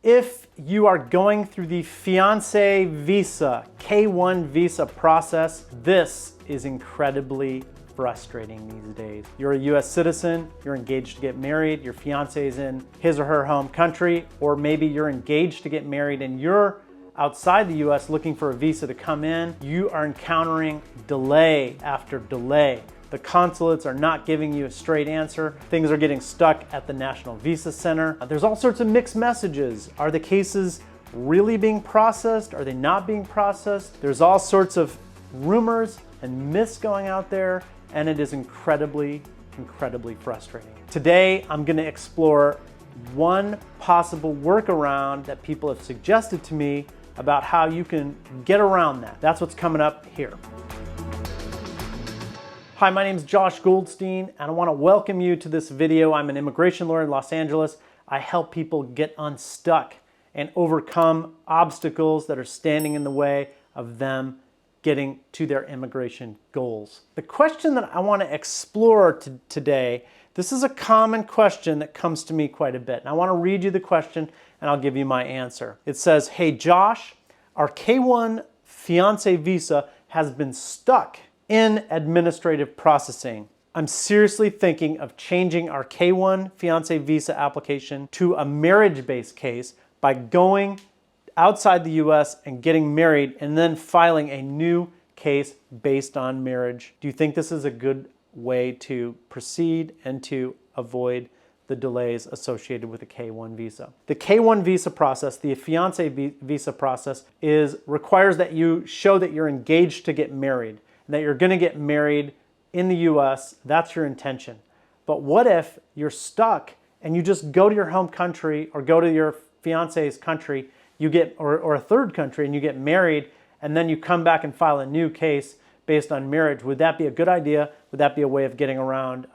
If you are going through the fiance visa, K-1 visa process, this is incredibly frustrating these days. You're a US citizen, you're engaged to get married, your fiance is in his or her home country, or maybe you're engaged to get married and you're outside the US looking for a visa to come in. You are encountering delay after delay. The consulates are not giving you a straight answer. Things are getting stuck at the National Visa Center. There's all sorts of mixed messages. Are the cases really being processed? Are they not being processed? There's all sorts of rumors and myths going out there, and it is incredibly frustrating. Today, I'm gonna explore one possible workaround that people have suggested to me about how you can get around that. That's what's coming up here. Hi, my name is Josh Goldstein, and I want to welcome you to this video. I'm an immigration lawyer in Los Angeles. I help people get unstuck and overcome obstacles that are standing in the way of them getting to their immigration goals. The question that I want to explore today, this is a common question that comes to me quite a bit. And I want to read you the question and I'll give you my answer. It says, "Hey Josh, our K-1 fiance visa has been stuck in administrative processing. I'm seriously thinking of changing our K-1 fiance visa application to a marriage-based case by going outside the US and getting married and then filing a new case based on marriage. Do you think this is a good way to proceed and to avoid the delays associated with the K-1 visa?" The K-1 visa process, the fiance visa process, requires that you show that you're engaged to get married, that you're going to get married in the US. That's your intention. But what if you're stuck and you just go to your home country or go to your fiance's country, or a third country, and you get married, and then you come back and file a new case based on marriage? Would that be a good idea? Would that be a way of getting around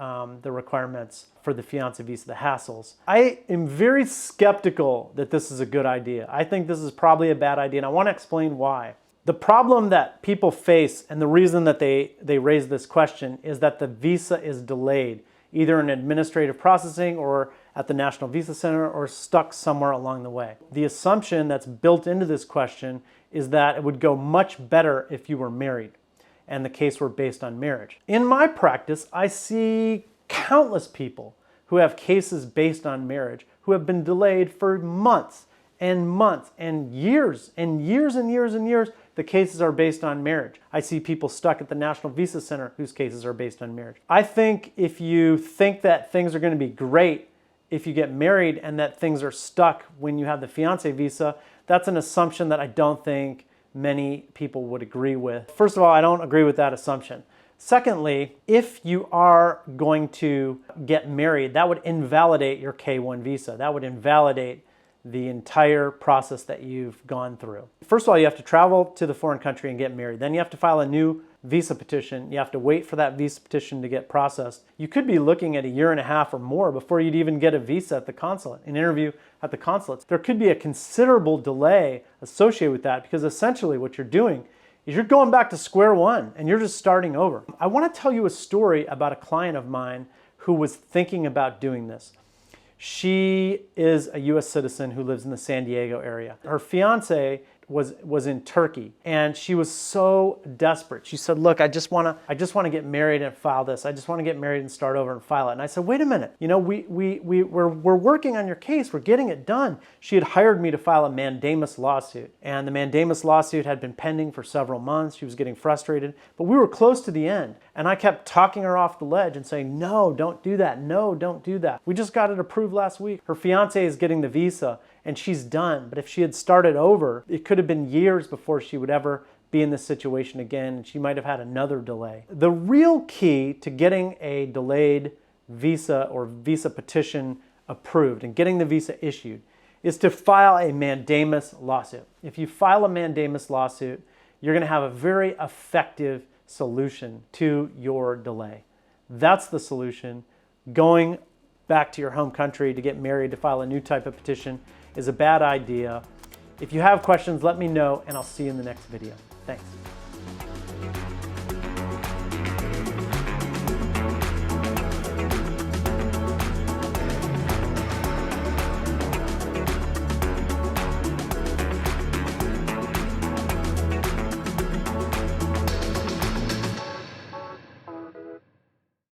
the requirements for the fiance visa, the hassles? I am very skeptical that this is a good idea. I think this is probably a bad idea, and I want to explain why. The problem that people face, and the reason that they raise this question, is that the visa is delayed, either in administrative processing or at the National Visa Center or stuck somewhere along the way. The assumption that's built into this question is that it would go much better if you were married and the case were based on marriage. In my practice, I see countless people who have cases based on marriage who have been delayed for months and months and years and years and years and years. The cases are based on marriage. I see people stuck at the National Visa Center whose cases are based on marriage. I think if you think that things are going to be great if you get married and that things are stuck when you have the fiance visa, that's an assumption that I don't think many people would agree with. First of all, I don't agree with that assumption. Secondly, if you are going to get married, that would invalidate your K-1 visa. That would invalidate the entire process that you've gone through. First of all, you have to travel to the foreign country and get married. Then you have to file a new visa petition. You have to wait for that visa petition to get processed. You could be looking at 1.5 years or more before you'd even get a visa at the consulate, an interview at the consulate. There could be a considerable delay associated with that, because essentially what you're doing is you're going back to square one and you're just starting over. I want to tell you a story about a client of mine who was thinking about doing this. She is a US citizen who lives in the San Diego area. Her fiance was in Turkey, and she was so desperate. She said, "Look, I just want to get married and file this. I just want to get married and start over and file it." And I said, "Wait a minute. You know, we're working on your case. We're getting it done." She had hired me to file a mandamus lawsuit, and the mandamus lawsuit had been pending for several months. She was getting frustrated, but we were close to the end, and I kept talking her off the ledge and saying, "No, don't do that. No, don't do that. We just got it approved last week." Her fiance is getting the visa, and she's done. But if she had started over, it could have been years before she would ever be in this situation again, and she might have had another delay. The real key to getting a delayed visa or visa petition approved and getting the visa issued is to file a mandamus lawsuit. If you file a mandamus lawsuit, you're going to have a very effective solution to your delay. That's the solution. Going back to your home country to get married, to file a new type of petition, is a bad idea. If you have questions, let me know, and I'll see you in the next video. Thanks.